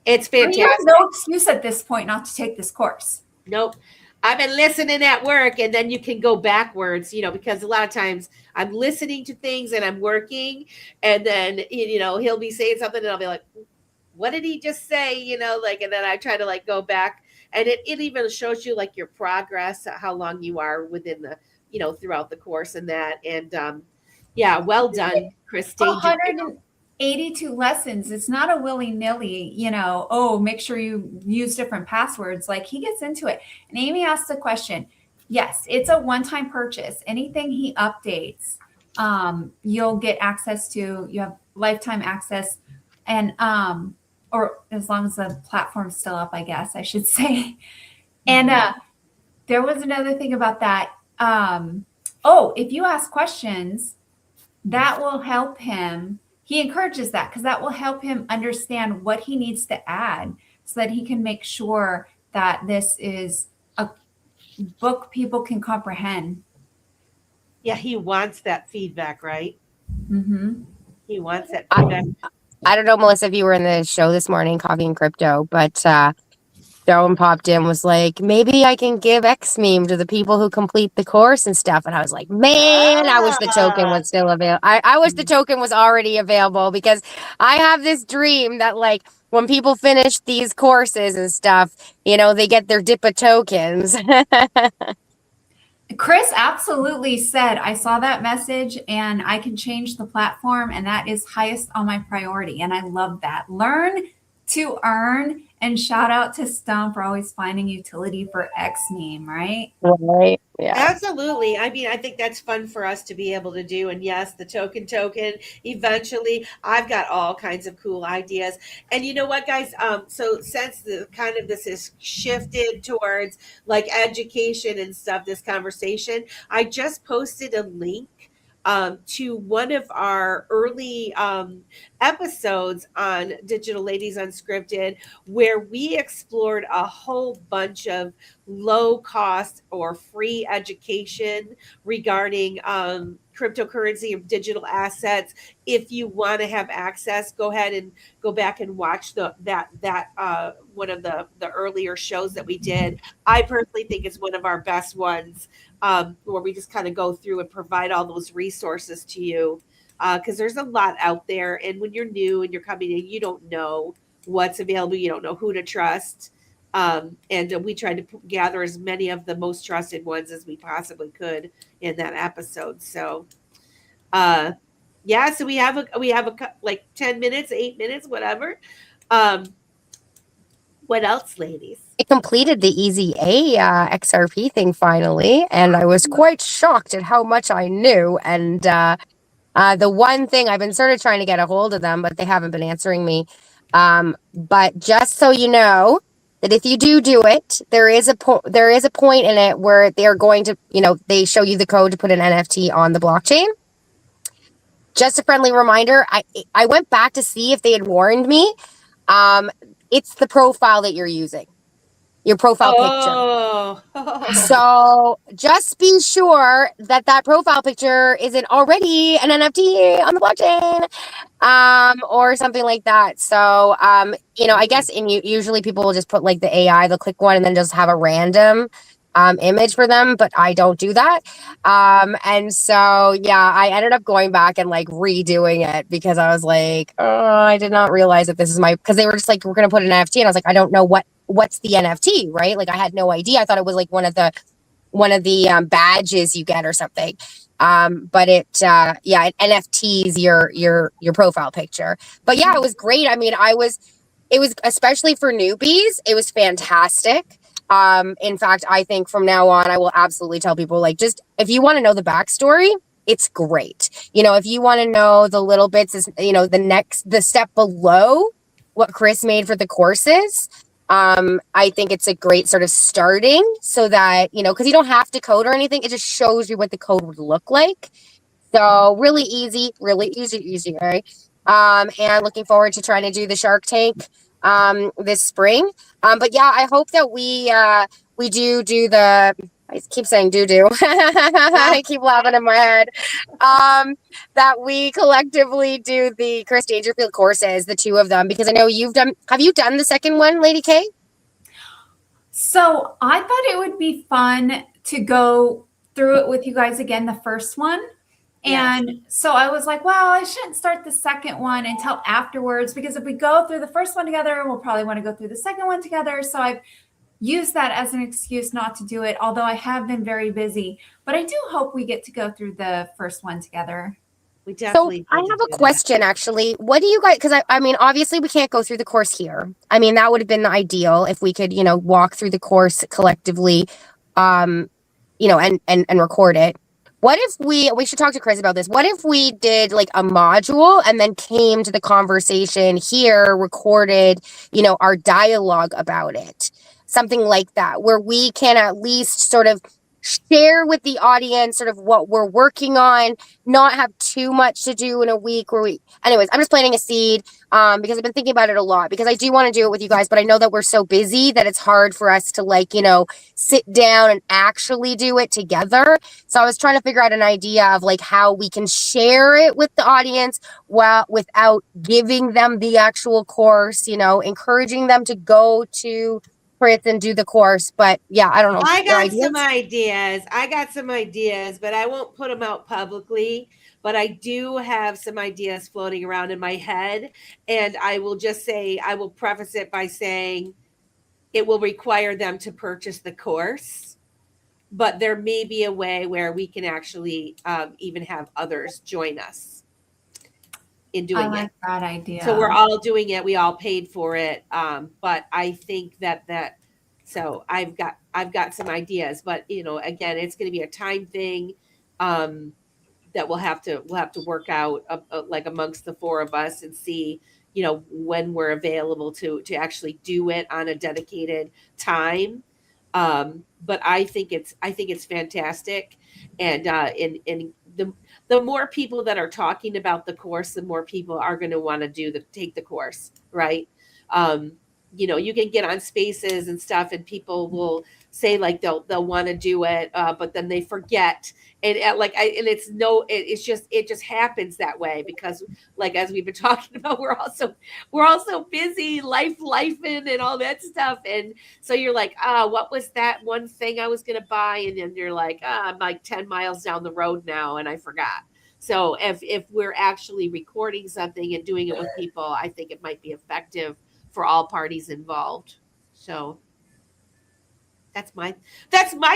[SPEAKER 3] it's
[SPEAKER 4] You
[SPEAKER 3] fantastic.
[SPEAKER 4] have no excuse at this point not to take this course.
[SPEAKER 3] Nope. I've been listening at work, and then you can go backwards, because a lot of times I'm listening to things and I'm working, and then, he'll be saying something and I'll be like, what did he just say? And then I try to go back, and it even shows you your progress, how long you are within the, throughout the course and that. And yeah, well done, Christine.
[SPEAKER 4] 182 lessons. It's not a willy-nilly, make sure you use different passwords. He gets into it. And Amy asked the question. Yes, it's a one-time purchase. Anything he updates, you'll get access to. You have lifetime access, and or as long as the platform's still up, I guess I should say. And there was another thing about that. If you ask questions, that will help him. He encourages that because that will help him understand what he needs to add so that he can make sure that this is a book people can comprehend.
[SPEAKER 3] Yeah, he wants that feedback, right?
[SPEAKER 4] Mm-hmm.
[SPEAKER 3] He wants that feedback.
[SPEAKER 6] I don't know, Melissa, if you were in the show this morning, Coffee and Crypto, but Joan popped in, was like, maybe I can give X meme to the people who complete the course and stuff. And I was like, man, I wish the token was still available. I wish the token was already available, because I have this dream that when people finish these courses and stuff, they get their dip of tokens.
[SPEAKER 4] Chris absolutely said, I saw that message and I can change the platform, and that is highest on my priority. And I love that. Learn to earn, and shout out to Stone for always finding utility for X meme, right?
[SPEAKER 6] Right. Yeah.
[SPEAKER 3] Absolutely. I mean, I think that's fun for us to be able to do. And yes, the token eventually. I've got all kinds of cool ideas. And you know what, guys? So since this is shifted towards education and stuff, this conversation, I just posted a link to one of our early episodes on Digital Ladies Unscripted, where we explored a whole bunch of low cost or free education regarding cryptocurrency or digital assets. If you want to have access, go ahead and go back and watch that one of the earlier shows that we did. I personally think it's one of our best ones, where we just kind of go through and provide all those resources to you, because there's a lot out there, and when you're new and you're coming in, you don't know what's available, you don't know who to trust, and we tried to gather as many of the most trusted ones as we possibly could in that episode. So so we have a 10 minutes, 8 minutes, whatever. What else, ladies?
[SPEAKER 6] I completed the Easy A XRP thing finally, and I was quite shocked at how much I knew. And the one thing, I've been sort of trying to get a hold of them, but they haven't been answering me. But just so you know, that if you do it, there is a point in it where they're going to, they show you the code to put an NFT on the blockchain. Just a friendly reminder, I went back to see if they had warned me. It's the profile that you're using, your profile picture. So just be sure that profile picture isn't already an NFT on the blockchain, or something like that. So, I guess usually people will just put the AI, they'll click one and then just have a random image for them, but I don't do that. And so, yeah, I ended up going back and like redoing it because I was like, oh, I did not realize that this is because they were just like, we're going to put an NFT. And I was like, I don't know what's the NFT, right? Like I had no idea. I thought it was like one of the badges you get or something. But NFTs your profile picture. But yeah, it was great. I mean, it was especially for newbies, it was fantastic. In fact, I think from now on, I will absolutely tell people, like, just if you want to know the backstory, it's great. You know, if you want to know the little bits, you know, the step below what Chris made for the courses, I think it's a great sort of starting so that, you know, because you don't have to code or anything. It just shows you what the code would look like. So really easy, right? And looking forward to trying to do the Shark Tank this spring. But yeah, I hope that we do the, I keep saying do. I keep laughing in my head. That we collectively do the Chris Dangerfield courses, the two of them, because I know have you done the second one, Lady K?
[SPEAKER 4] So I thought it would be fun to go through it with you guys again, the first one. And so I was like, well, I shouldn't start the second one until afterwards, because if we go through the first one together, we'll probably want to go through the second one together. So I've used that as an excuse not to do it, although I have been very busy. But I do hope we get to go through the first one together.
[SPEAKER 3] We definitely.
[SPEAKER 6] So I have a question, actually. What do you guys, because I mean, obviously we can't go through the course here. I mean, that would have been the ideal if we could, you know, walk through the course collectively, you know, and record it. What if we should talk to Chris about this. What if we did like a module and then came to the conversation here, recorded, you know, our dialogue about it, something like that, where we can at least sort of share with the audience sort of what we're working on, not have too much to do in a week anyways, I'm just planting a seed because I've been thinking about it a lot, because I do want to do it with you guys, but I know that we're so busy that it's hard for us to, like, you know, sit down and actually do it together. So I was trying to figure out an idea of like how we can share it with the audience without giving them the actual course, you know, encouraging them to go to Chris and do the course. But yeah, I don't know.
[SPEAKER 3] I got some ideas, but I won't put them out publicly. But I do have some ideas floating around in my head. And I will just say, I will preface it by saying it will require them to purchase the course. But there may be a way where we can actually even have others join us in doing it. I like
[SPEAKER 4] that idea.
[SPEAKER 3] So we're all doing it. We all paid for it. But I think so I've got some ideas, but you know, again, it's going to be a time thing that we'll have to work out like amongst the four of us and see, you know, when we're available to actually do it on a dedicated time. But I think it's fantastic. And in the more people that are talking about the course, the more people are going to want to take the course, right? You know, you can get on Spaces and stuff, and people will say like they'll want to do it, but then they forget, and it just happens that way because, like, as we've been talking about, we're also busy, lifing and all that stuff, and so you're like, what was that one thing I was going to buy, and then you're like, I'm like 10 miles down the road now, and I forgot. So if we're actually recording something and doing it with people, I think it might be effective for all parties involved. So that's my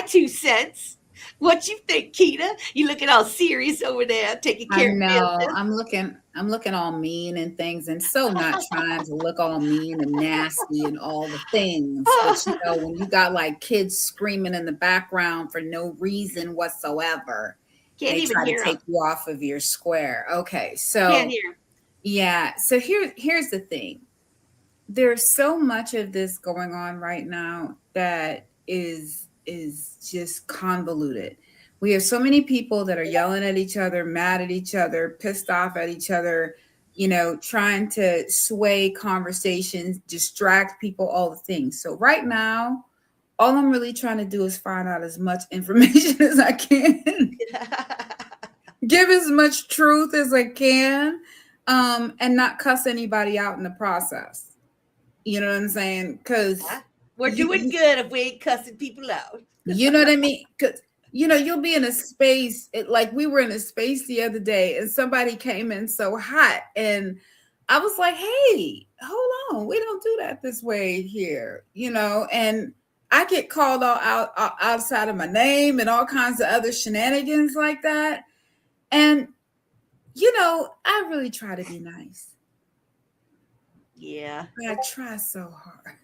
[SPEAKER 3] 2 cents. What you think, Keda? You looking all serious over there, taking care of business.
[SPEAKER 5] I'm looking all mean and things, and so not trying to look all mean and nasty and all the things. But you know, when you got like kids screaming in the background for no reason whatsoever, they try to take you off of your square. Okay, so
[SPEAKER 3] can't hear.
[SPEAKER 5] Yeah, so here's the thing. There's so much of this going on right now that is just convoluted. We have so many people that are yelling at each other, mad at each other, pissed off at each other, you know, trying to sway conversations, distract people, all the things. So right now, all I'm really trying to do is find out as much information as I can, give as much truth as I can, and not cuss anybody out in the process. You know what I'm saying? Because
[SPEAKER 3] we're doing good if we ain't cussing people out.
[SPEAKER 5] You know what I mean? Because you'll be in a space, like we were in a space the other day, and somebody came in so hot, and I was like, "Hey, hold on, we don't do that this way here," and I get called out outside of my name and all kinds of other shenanigans like that. And, I really try to be nice.
[SPEAKER 3] Yeah.
[SPEAKER 5] I try so hard.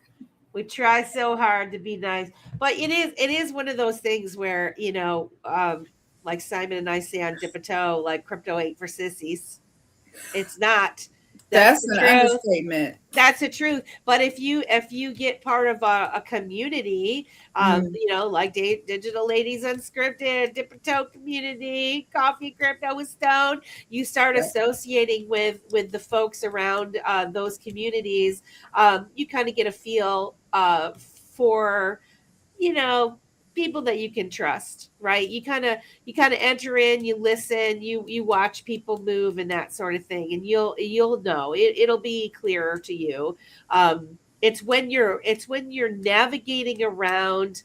[SPEAKER 3] We try so hard to be nice, but it is one of those things where, like Simon and I say on Dip a Toe, like crypto ain't for sissies. It's not.
[SPEAKER 5] That's an understatement.
[SPEAKER 3] That's the truth. But if you get part of a community, like Digital Ladies Unscripted, Dip a Toe community, Coffee Crypto with Stone, you start associating with the folks around those communities. You kind of get a feel for, people that you can trust, right? You kind of enter in, you listen, you watch people move and that sort of thing, and you'll know it'll be clearer to you. It's when you're navigating around,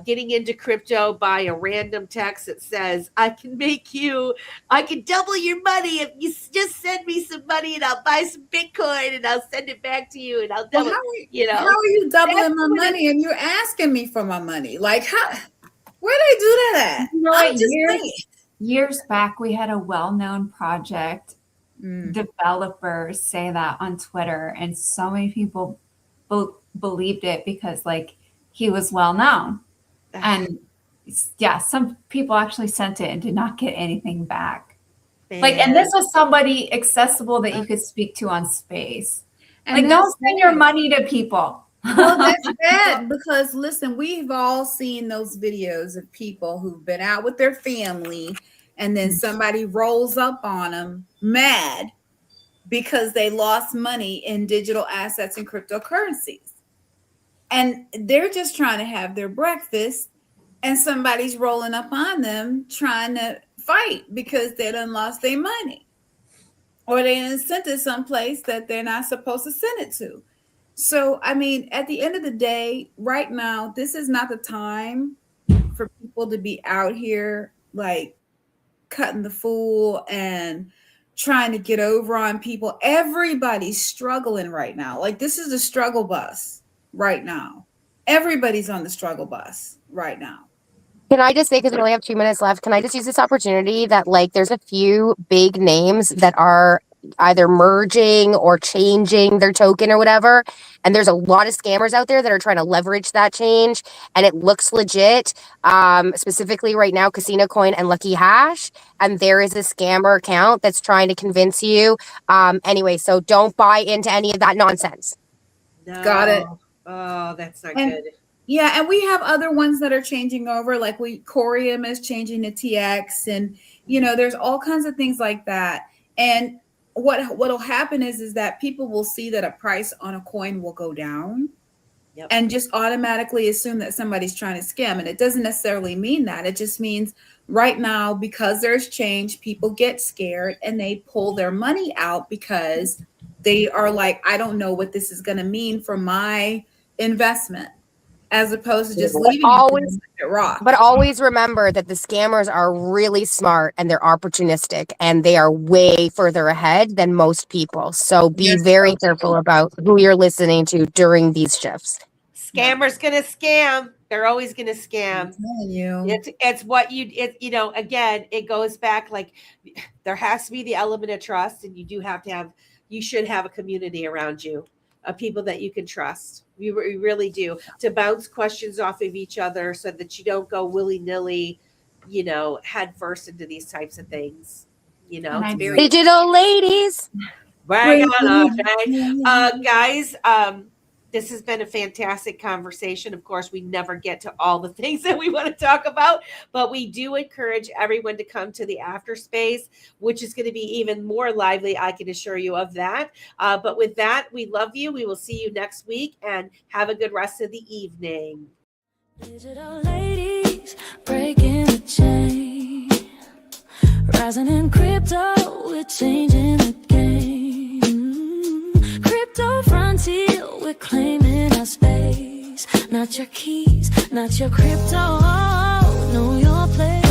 [SPEAKER 3] getting into crypto by a random text that says, I can double your money if you just send me some money, and I'll buy some Bitcoin and I'll send it back to you, and I'll double.
[SPEAKER 5] How are you doubling my money and you're asking me for my money? Like, where do they do that at?
[SPEAKER 4] Years back, we had a well-known project developer say that on Twitter, and so many people believed it because, like, he was well known. And yeah, some people actually sent it and did not get anything back. And this was somebody accessible that you could speak to on Space. And don't send your money to people.
[SPEAKER 5] Well, that's bad because, listen, we've all seen those videos of people who've been out with their family, and then somebody rolls up on them mad because they lost money in digital assets and cryptocurrencies. And they're just trying to have their breakfast, and somebody's rolling up on them trying to fight because they done lost their money, or they done sent it someplace that they're not supposed to send it to. So, I mean, at the end of the day, right now, this is not the time for people to be out here like cutting the fool and trying to get over on people. Everybody's struggling right now. Like, this is the struggle bus right now. Everybody's on the struggle bus right now.
[SPEAKER 6] Can I just say, because we only have 2 minutes left, can I just use this opportunity that, like, there's a few big names that are either merging or changing their token or whatever, and there's a lot of scammers out there that are trying to leverage that change, and it looks legit. Specifically right now, Casino Coin and Lucky Hash, and there is a scammer account that's trying to convince you. Anyway, so don't buy into any of that nonsense.
[SPEAKER 3] No.
[SPEAKER 5] Got it.
[SPEAKER 3] Oh, that's not good.
[SPEAKER 5] Yeah, and we have other ones that are changing over, like Corium is changing to TX, and there's all kinds of things like that. And what'll happen is that people will see that a price on a coin will go down, and just automatically assume that somebody's trying to scam. And it doesn't necessarily mean that. It just means right now, because there's change, people get scared and they pull their money out because they are like, I don't know what this is going to mean for my investment, as opposed to just leaving it raw.
[SPEAKER 6] But always remember that the scammers are really smart and they're opportunistic, and they are way further ahead than most people. So be very careful about who you're listening to during these shifts.
[SPEAKER 3] Scammers gonna scam. They're always gonna scam.
[SPEAKER 5] I'm telling you.
[SPEAKER 3] It's what again, it goes back, like, there has to be the element of trust, and you should have a community around you of people that you can trust. We really do, to bounce questions off of each other so that you don't go willy-nilly, head first into these types of things. It's very
[SPEAKER 6] Digital Ladies.
[SPEAKER 3] right on, okay. Guys, this has been a fantastic conversation. Of course, we never get to all the things that we want to talk about, but we do encourage everyone to come to the after space, which is going to be even more lively. I can assure you of that. But with that, we love you. We will see you next week, and have a good rest of the evening.
[SPEAKER 1] Digital ladies breaking the chain, rising in crypto, we're changing the game. Crypto frontier, we're claiming our space. Not not your keys, not your crypto. Know your place.